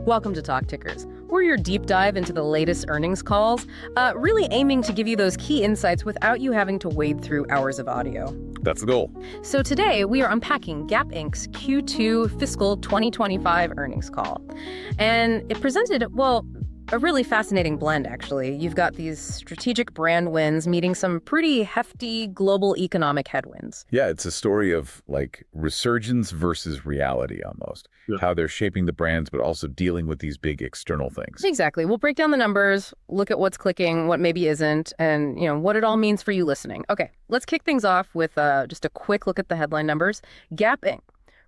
Welcome to Talk Tickers. We're your deep dive into the latest earnings calls, really aiming to give you those key insights without you having to wade through hours of audio. That's the goal. So today, we are unpacking GAAP Inc.'s Q2 fiscal 2025 earnings call. And it presented, well, a really fascinating blend, actually. You've got these strategic brand wins meeting some pretty hefty global economic headwinds. Yeah, it's a story of like resurgence versus reality almost. Yeah. How they're shaping the brands, but also dealing with these big external things. Exactly. We'll break down the numbers, look at what's clicking, what maybe isn't, and what it all means for you listening. Okay, let's kick things off with just a quick look at the headline numbers. GAAP Inc.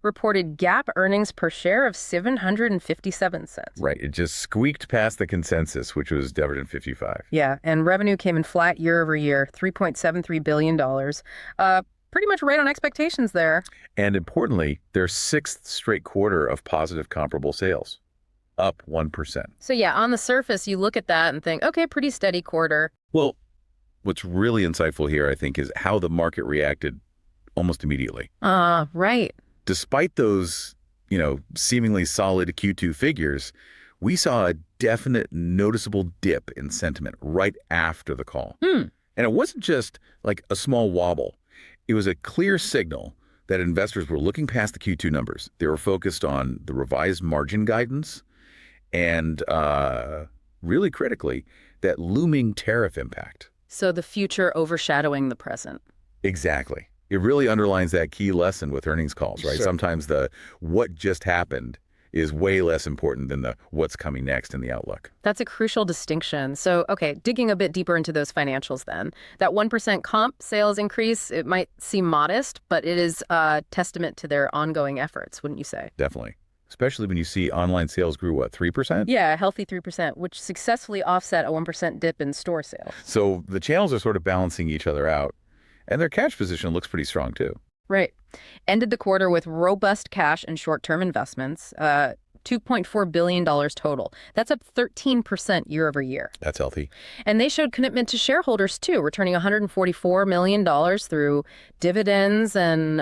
reported GAAP earnings per share of 757 cents. Right. It just squeaked past the consensus, which was $1.55. Yeah, and revenue came in flat year over year, $3.73 billion. Pretty much right on expectations there. And importantly, their sixth straight quarter of positive comparable sales, up 1%. So yeah, on the surface, you look at that and think, okay, pretty steady quarter. Well, what's really insightful here, I think, is how the market reacted almost immediately. Right. Despite those, seemingly solid Q2 figures, we saw a definite noticeable dip in sentiment right after the call. And it wasn't just like a small wobble. It was a clear signal that investors were looking past the Q2 numbers. They were focused on the revised margin guidance and, really critically, that looming tariff impact. So the future overshadowing the present. Exactly. It really underlines that key lesson with earnings calls, right? Sure. Sometimes the what just happened is way less important than the what's coming next in the outlook. That's a crucial distinction. So, okay, digging a bit deeper into those financials then. That 1% comp sales increase, it might seem modest, but it is a testament to their ongoing efforts, wouldn't you say? Definitely. Especially when you see online sales grew, what, 3%? Yeah, a healthy 3%, which successfully offset a 1% dip in store sales. So the channels are sort of balancing each other out. And their cash position looks pretty strong, too. Right. Ended the quarter with robust cash and short-term investments, $2.4 billion total. That's up 13% year over year. That's healthy. And they showed commitment to shareholders, too, returning $144 million through dividends and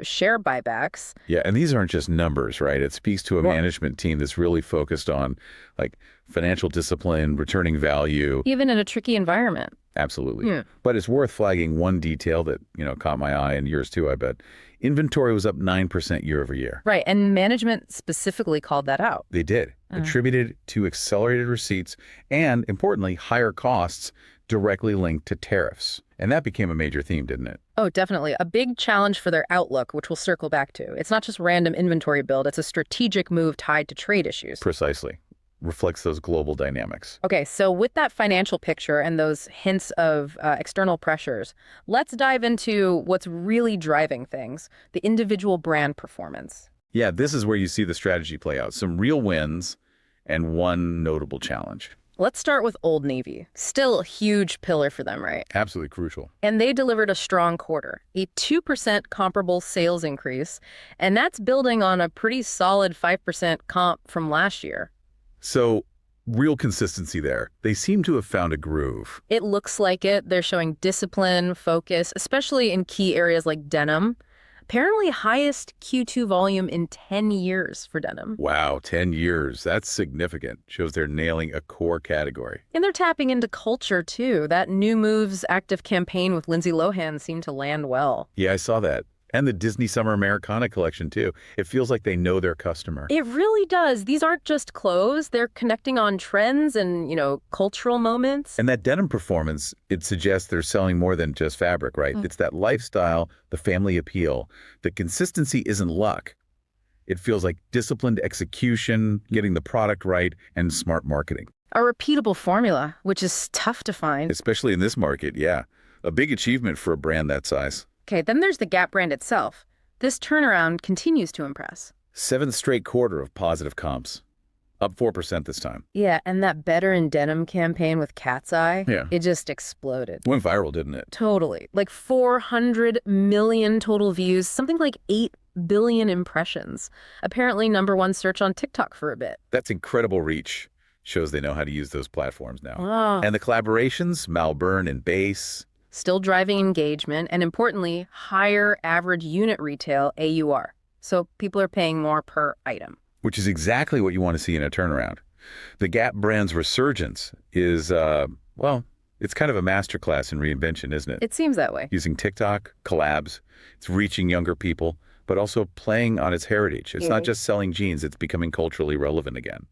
share buybacks. Yeah, and these aren't just numbers, right? It speaks to a management team that's really focused on like financial discipline, returning value. Even in a tricky environment. Absolutely. But it's worth flagging one detail that, caught my eye, and yours too, I bet. Inventory was up 9% year over year. Right, and management specifically called that out. They did, attributed to accelerated receipts and, importantly, higher costs directly linked to tariffs. And that became a major theme, didn't it? Oh, definitely. A big challenge for their outlook, which we'll circle back to. It's not just random inventory build, it's a strategic move tied to trade issues. Precisely. Reflects those global dynamics. Okay, so with that financial picture and those hints of external pressures, let's dive into what's really driving things, the individual brand performance. Yeah, this is where you see the strategy play out. Some real wins and one notable challenge. Let's start with Old Navy. Still a huge pillar for them, right? Absolutely crucial. And they delivered a strong quarter, a 2% comparable sales increase, and that's building on a pretty solid 5% comp from last year. So, real consistency there. They seem to have found a groove. It looks like it. They're showing discipline, focus, especially in key areas like denim. Apparently highest Q2 volume in 10 years for denim. Wow, 10 years. That's significant. Shows they're nailing a core category. And they're tapping into culture, too. That New Moves active campaign with Lindsay Lohan seemed to land well. Yeah, I saw that. And the Disney Summer Americana collection, too. It feels like they know their customer. It really does. These aren't just clothes. They're connecting on trends and, cultural moments. And that denim performance, it suggests they're selling more than just fabric, right? It's that lifestyle, the family appeal. The consistency isn't luck. It feels like disciplined execution, getting the product right, and smart marketing. A repeatable formula, which is tough to find. Especially in this market, yeah. A big achievement for a brand that size. Okay, then there's the Gap brand itself. This turnaround continues to impress. 7th straight quarter of positive comps. Up 4% this time. Yeah, and that Better in Denim campaign with Cat's Eye, it just exploded. Went viral, didn't it? Totally. Like 400 million total views, something like 8 billion impressions. Apparently #1 search on TikTok for a bit. That's incredible reach. Shows they know how to use those platforms now. Oh. And the collaborations, Malburn and Base. Still driving engagement, and importantly, higher average unit retail AUR. So people are paying more per item. which is exactly what you want to see in a turnaround. The Gap brand's resurgence is, well, it's kind of a masterclass in reinvention, isn't it? It seems that way. Using TikTok, collabs, it's reaching younger people, but also playing on its heritage. It's not just selling jeans, it's becoming culturally relevant again.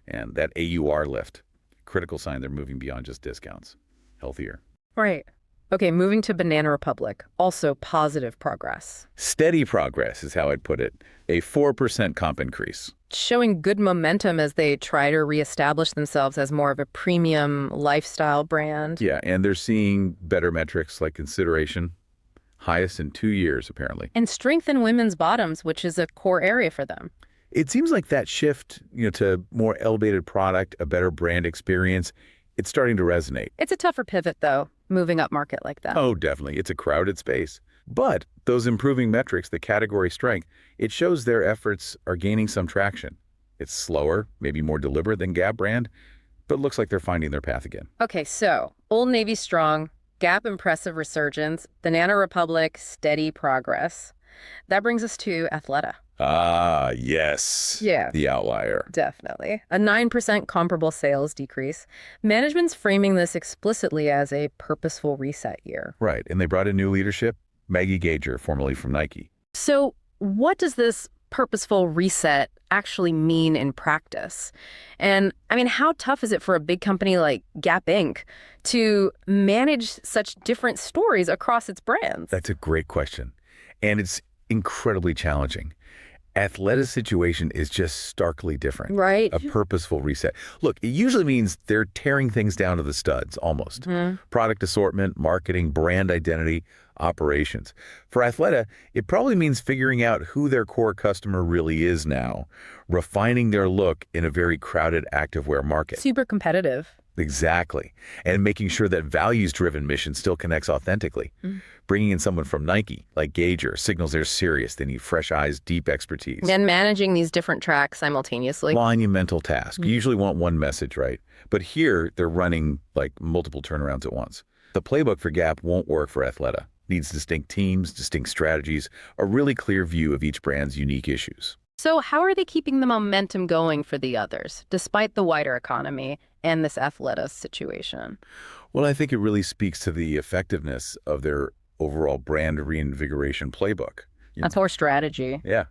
And that AUR lift, critical sign they're moving beyond just discounts. Healthier. Right. Okay, moving to Banana Republic, also positive progress. Steady progress is how I'd put it. A 4% comp increase. Showing good momentum as they try to reestablish themselves as more of a premium lifestyle brand. Yeah, and they're seeing better metrics like consideration, highest in 2 years, apparently. And strengthen women's bottoms, which is a core area for them. It seems like that shift, to more elevated product, a better brand experience, it's starting to resonate. It's a tougher pivot, though, moving up market like that. Oh, definitely. It's a crowded space. But those improving metrics, the category strength, it shows their efforts are gaining some traction. It's slower, maybe more deliberate than Gap brand, but looks like they're finding their path again. Okay, so Old Navy strong, Gap impressive resurgence, Banana Republic steady progress. That brings us to Athleta. Ah, yes. Yeah. The outlier. Definitely. A 9% comparable sales decrease. Management's framing this explicitly as a purposeful reset year. Right, and they brought in new leadership, Maggie Gager, formerly from Nike. So what does this purposeful reset actually mean in practice? And I mean, how tough is it for a big company like Gap Inc. to manage such different stories across its brands? That's a great question. And it's incredibly challenging. Athleta's situation is just starkly different. Right. A purposeful reset. Look, it usually means they're tearing things down to the studs, almost. Product assortment, marketing, brand identity, operations. For Athleta, it probably means figuring out who their core customer really is now, refining their look in a very crowded activewear market. Super competitive. Exactly. And making sure that values-driven mission still connects authentically. Bringing in someone from Nike, like Gager, signals they're serious. They need fresh eyes, deep expertise. And managing these different tracks simultaneously. Monumental task. You usually want one message, right? But here, they're running like multiple turnarounds at once. The playbook for Gap won't work for Athleta. Needs distinct teams, distinct strategies, a really clear view of each brand's unique issues. So how are they keeping the momentum going for the others, despite the wider economy and this Athleta situation? Well, I think it really speaks to the effectiveness of their overall brand reinvigoration playbook. That's our strategy. Yeah.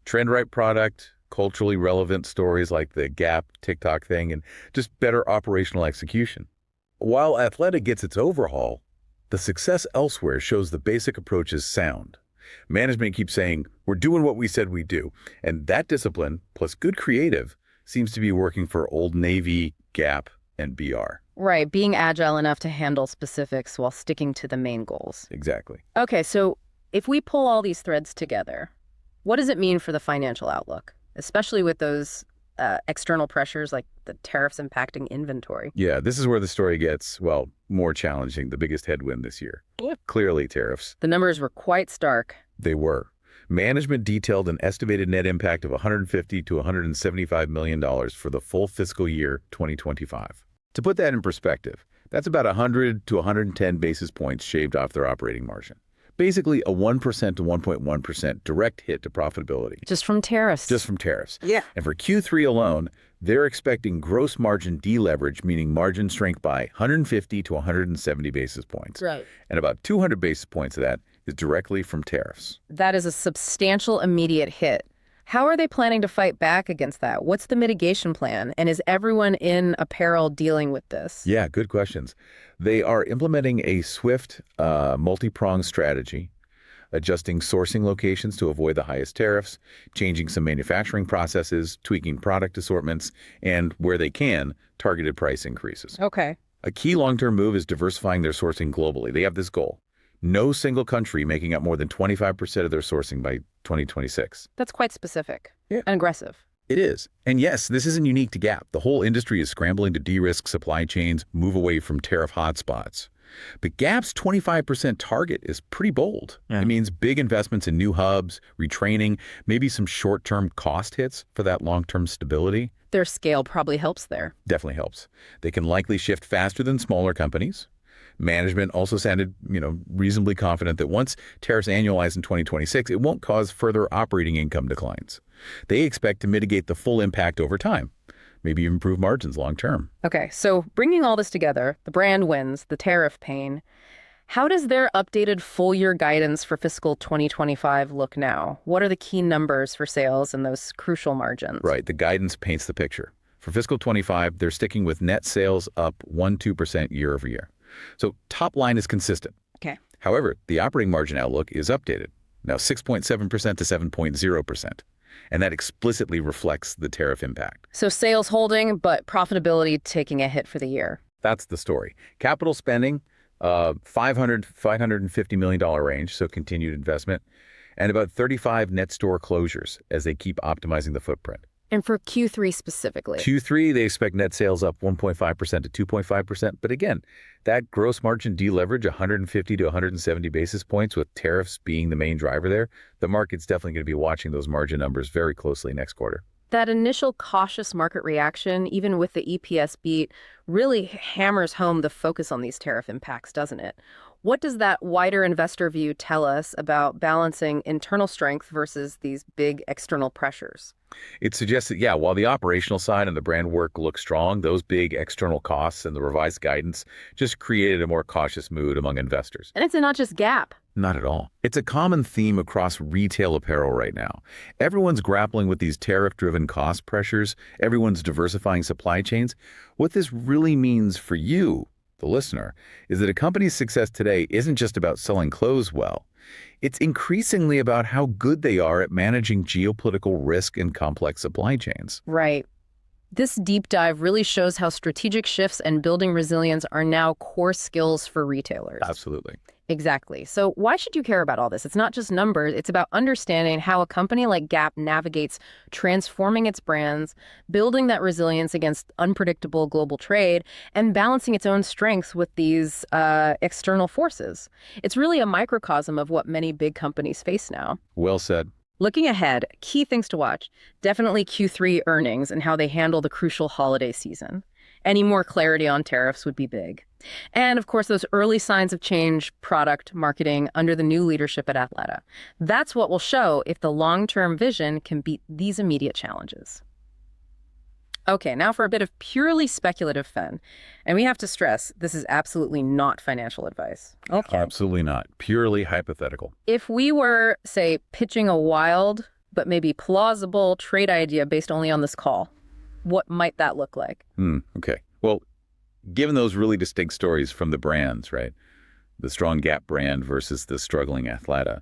Trend-right product, culturally relevant stories like the Gap TikTok thing, and just better operational execution. While Athleta gets its overhaul, the success elsewhere shows the basic approach is sound. Management keeps saying, we're doing what we said we'd do. And that discipline, plus good creative, seems to be working for Old Navy, Gap, and BR. Right, being agile enough to handle specifics while sticking to the main goals. Exactly. Okay, so if we pull all these threads together, what does it mean for the financial outlook, especially with those external pressures like the tariffs impacting inventory? Yeah, this is where the story gets, well, more challenging, the biggest headwind this year. Clearly tariffs. The numbers were quite stark. They were. Management detailed an estimated net impact of $150 to $175 million for the full fiscal year 2025. To put that in perspective, that's about 100 to 110 basis points shaved off their operating margin. Basically a 1% to 1.1% direct hit to profitability. Just from tariffs. Just from tariffs. Yeah. And for Q3 alone, they're expecting gross margin deleverage, meaning margin shrink by 150 to 170 basis points. Right. And about 200 basis points of that is directly from tariffs. That is a substantial immediate hit. How are they planning to fight back against that? What's the mitigation plan? And is everyone in apparel dealing with this? Yeah, good questions. They are implementing a swift, multi-pronged strategy, adjusting sourcing locations to avoid the highest tariffs, changing some manufacturing processes, tweaking product assortments, and where they can, targeted price increases. Okay. A key long-term move is diversifying their sourcing globally. They have this goal. No single country making up more than 25% of their sourcing by 2026. That's quite specific. Yeah. And aggressive. It is. And yes, this isn't unique to Gap. The whole industry is scrambling to de-risk supply chains, move away from tariff hotspots. But Gap's 25% target is pretty bold. Yeah. It means big investments in new hubs, retraining, maybe some short-term cost hits for that long-term stability. Their scale probably helps there. Definitely helps. They can likely shift faster than smaller companies. Management also sounded, reasonably confident that once tariffs annualize in 2026, it won't cause further operating income declines. They expect to mitigate the full impact over time, maybe improve margins long term. Okay, so bringing all this together, the brand wins, the tariff pain. How does their updated full-year guidance for fiscal 2025 look now? What are the key numbers for sales and those crucial margins? Right, the guidance paints the picture. For fiscal 25, they're sticking with net sales up 1-2% year over year. So top line is consistent. Okay. However, the operating margin outlook is updated, now 6.7% to 7.0%. And that explicitly reflects the tariff impact. So sales holding, but profitability taking a hit for the year. That's the story. Capital spending, $550 million range, so continued investment, and about 35 net store closures as they keep optimizing the footprint. And for Q3 specifically? Q3, they expect net sales up 1.5% to 2.5%. But again, that gross margin deleverage, 150 to 170 basis points, with tariffs being the main driver there, the market's definitely going to be watching those margin numbers very closely next quarter. That initial cautious market reaction, even with the EPS beat, really hammers home the focus on these tariff impacts, doesn't it? What does that wider investor view tell us about balancing internal strength versus these big external pressures? It suggests that, yeah, while the operational side and the brand work look strong, those big external costs and the revised guidance just created a more cautious mood among investors. And it's not just Gap. Not at all. It's a common theme across retail apparel right now. Everyone's grappling with these tariff-driven cost pressures. Everyone's diversifying supply chains. What this really means for you, the listener, is that a company's success today isn't just about selling clothes well. It's increasingly about how good they are at managing geopolitical risk and complex supply chains. Right. This deep dive really shows how strategic shifts and building resilience are now core skills for retailers. Absolutely. Exactly. So why should you care about all this? It's not just numbers. It's about understanding how a company like Gap navigates transforming its brands, building that resilience against unpredictable global trade, and balancing its own strengths with these external forces. It's really a microcosm of what many big companies face now. Well said. Looking ahead, key things to watch. Definitely Q3 earnings and how they handle the crucial holiday season. Any more clarity on tariffs would be big. And of course, those early signs of change, product, marketing under the new leadership at Athleta. That's what will show if the long-term vision can beat these immediate challenges. Okay, now for a bit of purely speculative fun. And we have to stress, this is absolutely not financial advice. Okay. Absolutely not. Purely hypothetical. If we were, say, pitching a wild but maybe plausible trade idea based only on this call, what might that look like? Okay. Well, given those really distinct stories from the brands, right? The strong Gap brand versus the struggling Athleta,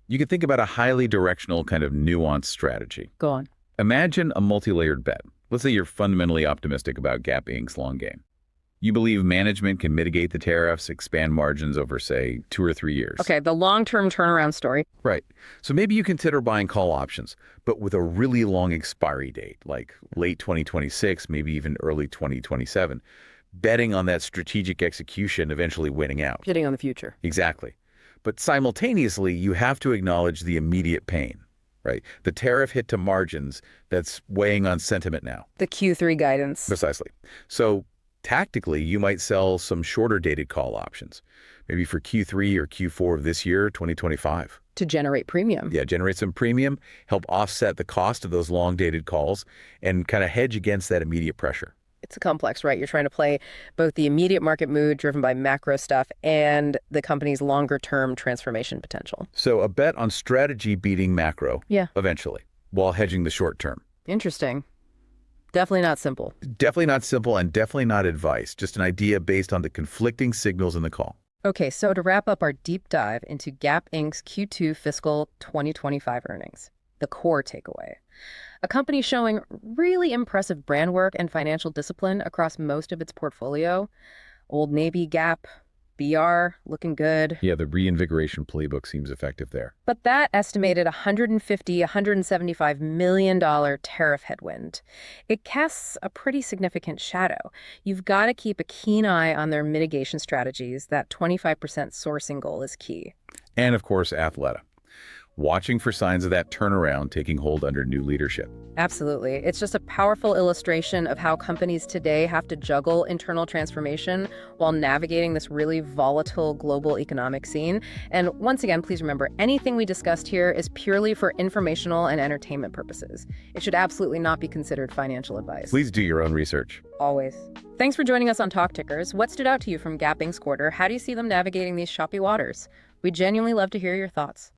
you could think about a highly directional kind of nuanced strategy. Go on. Imagine a multi-layered bet. Let's say you're fundamentally optimistic about Gap Inc.'s long game. You believe management can mitigate the tariffs, expand margins over, say, 2 or 3 years. Okay, the long-term turnaround story. Right. So maybe you consider buying call options, but with a really long expiry date, like late 2026, maybe even early 2027, betting on that strategic execution eventually winning out. Hitting on the future. Exactly. But simultaneously, you have to acknowledge the immediate pain, right? The tariff hit to margins that's weighing on sentiment now. The Q3 guidance. Precisely. So tactically, you might sell some shorter dated call options, maybe for Q3 or Q4 of this year, 2025. To generate premium. Yeah, generate some premium, help offset the cost of those long dated calls, and kind of hedge against that immediate pressure. It's a complex, right? You're trying to play both the immediate market mood driven by macro stuff and the company's longer term transformation potential. So a bet on strategy beating macro eventually, while hedging the short term. Interesting. Definitely not simple. Definitely not simple and definitely not advice, just an idea based on the conflicting signals in the call. Okay, so to wrap up our deep dive into Gap Inc.'s Q2 fiscal 2025 earnings, the core takeaway. A company showing really impressive brand work and financial discipline across most of its portfolio. Old Navy, Gap, BR, looking good. Yeah, the reinvigoration playbook seems effective there. But that estimated $175 million tariff headwind, it casts a pretty significant shadow. You've got to keep a keen eye on their mitigation strategies. That 25% sourcing goal is key. And of course, Athleta. watching for signs of that turnaround taking hold under new leadership. Absolutely. It's just a powerful illustration of how companies today have to juggle internal transformation while navigating this really volatile global economic scene. And once again, please remember, anything we discussed here is purely for informational and entertainment purposes. It should absolutely not be considered financial advice. Please do your own research. Always. Thanks for joining us on Talk Tickers. What stood out to you from GAAP Inc.'s quarter? How do you see them navigating these choppy waters? We'd genuinely love to hear your thoughts.